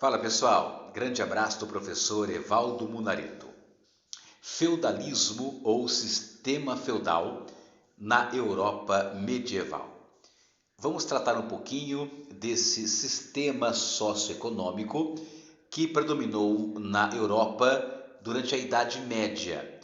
Fala pessoal, grande abraço do professor Evaldo Munarito. Feudalismo ou sistema feudal na Europa medieval. Vamos tratar um pouquinho desse sistema socioeconômico que predominou na Europa durante a Idade Média,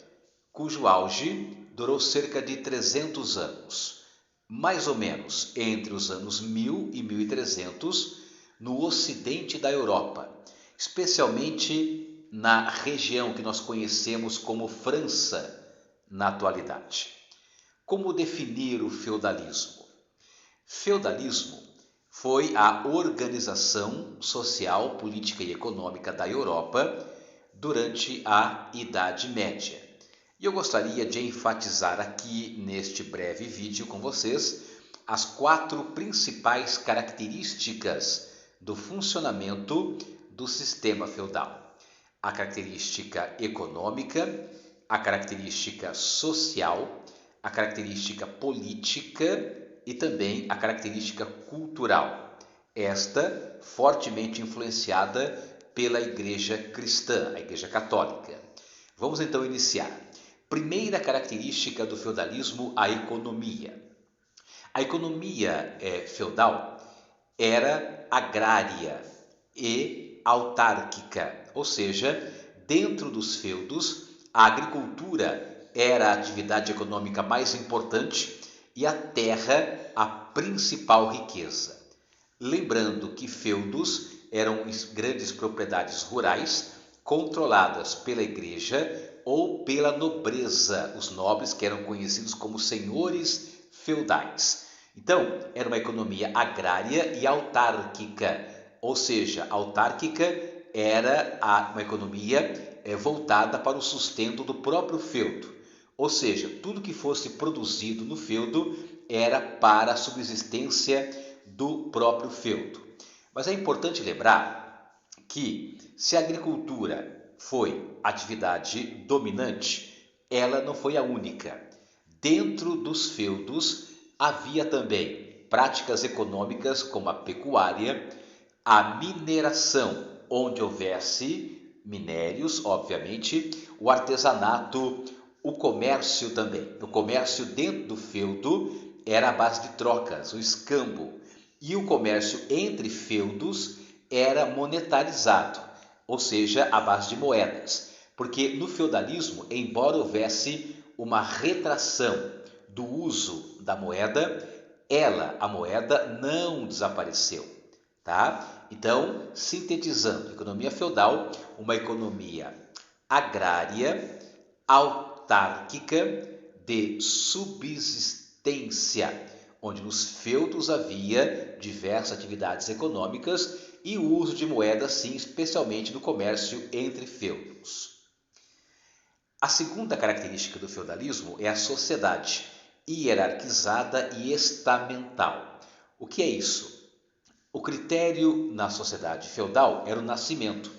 cujo auge durou cerca de 300 anos, mais ou menos entre os anos 1000 e 1300, no ocidente da Europa, especialmente na região que nós conhecemos como França na atualidade. Como definir o feudalismo? Feudalismo foi a organização social, política e econômica da Europa durante a Idade Média. E eu gostaria de enfatizar aqui neste breve vídeo com vocês as 4 principais características do funcionamento do sistema feudal: a característica econômica, a característica social, a característica política e também a característica cultural, esta fortemente influenciada pela Igreja cristã, a Igreja Católica. Vamos então iniciar. Primeira característica do feudalismo, a economia. A economia feudal era agrária e autárquica, ou seja, dentro dos feudos, a agricultura era a atividade econômica mais importante e a terra a principal riqueza. Lembrando que feudos eram grandes propriedades rurais controladas pela igreja ou pela nobreza, os nobres que eram conhecidos como senhores feudais. Então, era uma economia agrária e autárquica, ou seja, autárquica era uma economia voltada para o sustento do próprio feudo. Ou seja, tudo que fosse produzido no feudo era para a subsistência do próprio feudo. Mas é importante lembrar que se a agricultura foi atividade dominante, ela não foi a única. Dentro dos feudos havia também práticas econômicas como a pecuária, a mineração, onde houvesse minérios, obviamente, o artesanato, o comércio também. O comércio dentro do feudo era a base de trocas, o escambo. E o comércio entre feudos era monetarizado, ou seja, à base de moedas. Porque no feudalismo, embora houvesse uma retração do uso da moeda, a moeda, não desapareceu. Tá? Então, sintetizando, economia feudal, uma economia agrária, autárquica, de subsistência, onde nos feudos havia diversas atividades econômicas e o uso de moedas, sim, especialmente no comércio entre feudos. A segunda característica do feudalismo é a sociedade hierarquizada e estamental. O que é isso? O critério na sociedade feudal era o nascimento.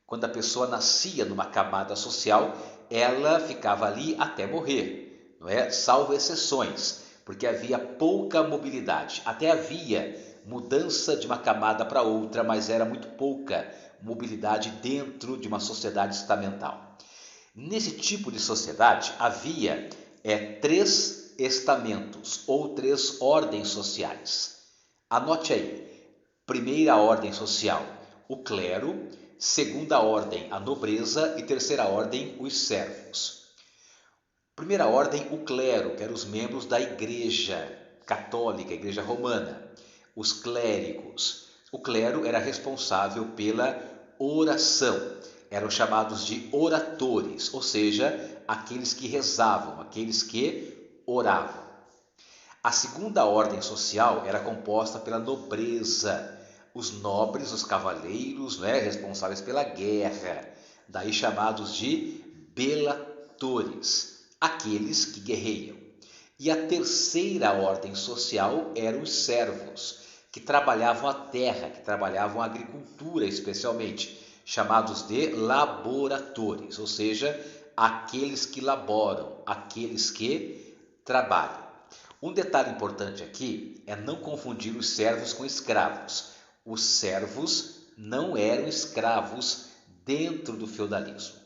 Quando a pessoa nascia numa camada social, ela ficava ali até morrer, não é? Salvo exceções, porque havia pouca mobilidade. Até havia mudança de uma camada para outra, mas era muito pouca mobilidade dentro de uma sociedade estamental. Nesse tipo de sociedade havia 3 estamentos ou 3 ordens sociais. Anote aí. Primeira ordem social, o clero. Segunda ordem, a nobreza. E terceira ordem, os servos. Primeira ordem, o clero, que eram os membros da igreja católica, a igreja romana. Os clérigos. O clero era responsável pela oração. Eram chamados de oratores, ou seja, aqueles que rezavam, aqueles que oravam. A segunda ordem social era composta pela nobreza, os nobres, os cavaleiros, responsáveis pela guerra, daí chamados de belatores, aqueles que guerreiam. E a terceira ordem social eram os servos, que trabalhavam a terra, que trabalhavam a agricultura especialmente, chamados de laboratores, ou seja, aqueles que laboram, aqueles que trabalham. Um detalhe importante aqui é não confundir os servos com escravos. Os servos não eram escravos dentro do feudalismo.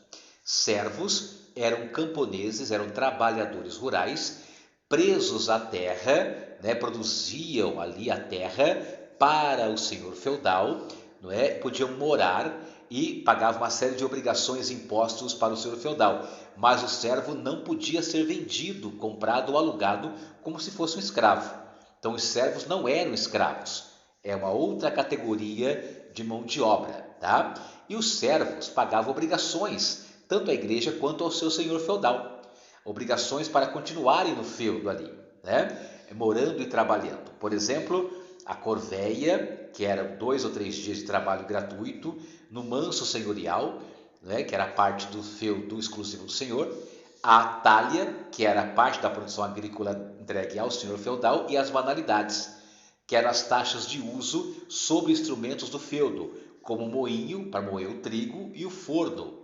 Servos eram camponeses, eram trabalhadores rurais, presos à terra, né, produziam ali a terra para o senhor feudal, não é? Podiam morar e pagavam uma série de obrigações e impostos para o senhor feudal. Mas o servo não podia ser vendido, comprado ou alugado como se fosse um escravo. Então os servos não eram escravos, é uma outra categoria de mão de obra, tá? E os servos pagavam obrigações, tanto à igreja quanto ao seu senhor feudal. Obrigações para continuarem no feudo ali, né? Morando e trabalhando. Por exemplo, a corveia, que era 2 ou 3 dias de trabalho gratuito, no manso senhorial, né? Que era parte do feudo exclusivo do senhor, a talha, que era parte da produção agrícola entregue ao senhor feudal, e as banalidades, que eram as taxas de uso sobre instrumentos do feudo, como o moinho para moer o trigo e o forno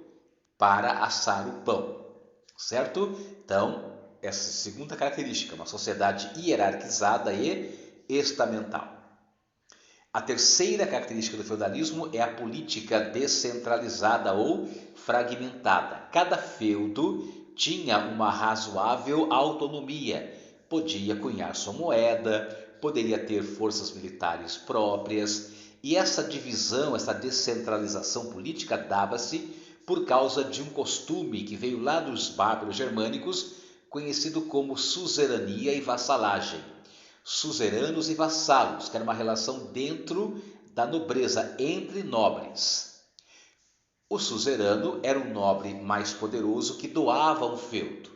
para assar o pão, certo? Então, essa segunda característica, uma sociedade hierarquizada e estamental. A terceira característica do feudalismo é a política descentralizada ou fragmentada. Cada feudo tinha uma razoável autonomia, podia cunhar sua moeda, poderia ter forças militares próprias, e essa divisão, essa descentralização política dava-se por causa de um costume que veio lá dos bárbaros germânicos, conhecido como suzerania e vassalagem. Suzeranos e vassalos, que era uma relação dentro da nobreza, entre nobres. O suzerano era um nobre mais poderoso que doava um feudo.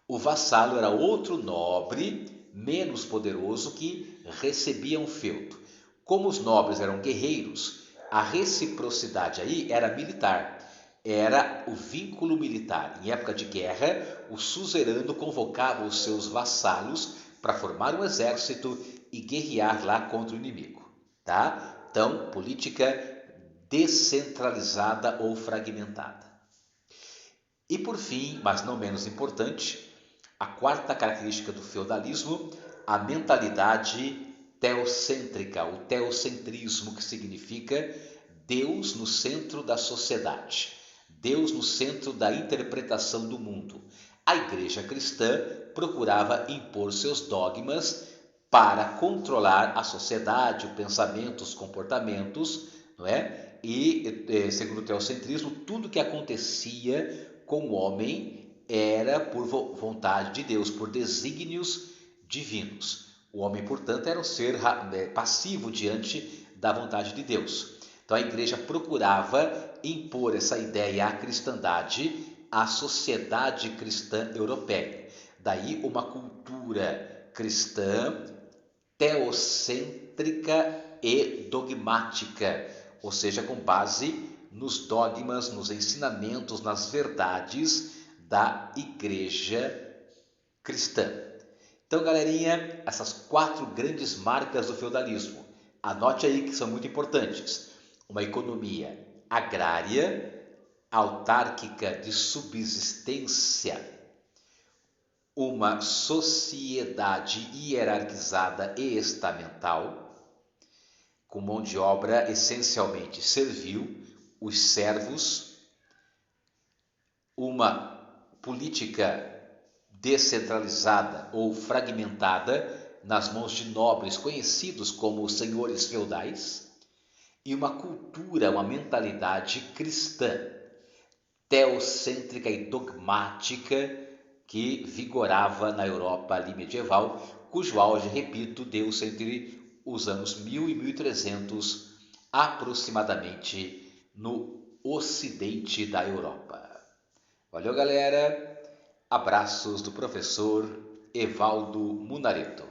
O vassalo era outro nobre, menos poderoso, que recebia um feudo. Como os nobres eram guerreiros, a reciprocidade aí era militar. Era o vínculo militar. Em época de guerra, o suzerano convocava os seus vassalos para formar um exército e guerrear lá contra o inimigo, tá? Então, política descentralizada ou fragmentada. E por fim, mas não menos importante, a quarta característica do feudalismo, a mentalidade teocêntrica, o teocentrismo, que significa Deus no centro da sociedade, Deus no centro da interpretação do mundo. A igreja cristã procurava impor seus dogmas para controlar a sociedade, o pensamento, os comportamentos, não é? E, segundo o teocentrismo, tudo que acontecia com o homem era por vontade de Deus, por desígnios divinos. O homem, portanto, era um ser passivo diante da vontade de Deus. Então a igreja procurava impor essa ideia à cristandade, à sociedade cristã europeia. Daí uma cultura cristã teocêntrica e dogmática, ou seja, com base nos dogmas, nos ensinamentos, nas verdades da igreja cristã. Então, galerinha, essas 4 grandes marcas do feudalismo, anote aí que são muito importantes. Uma economia agrária, autárquica de subsistência, uma sociedade hierarquizada e estamental, com mão de obra essencialmente servil, os servos, uma política descentralizada ou fragmentada nas mãos de nobres conhecidos como senhores feudais, e uma cultura, uma mentalidade cristã, teocêntrica e dogmática que vigorava na Europa ali medieval, cujo auge, repito, deu-se entre os anos 1000 e 1300 aproximadamente no ocidente da Europa. Valeu, galera! Abraços do professor Evaldo Munareto.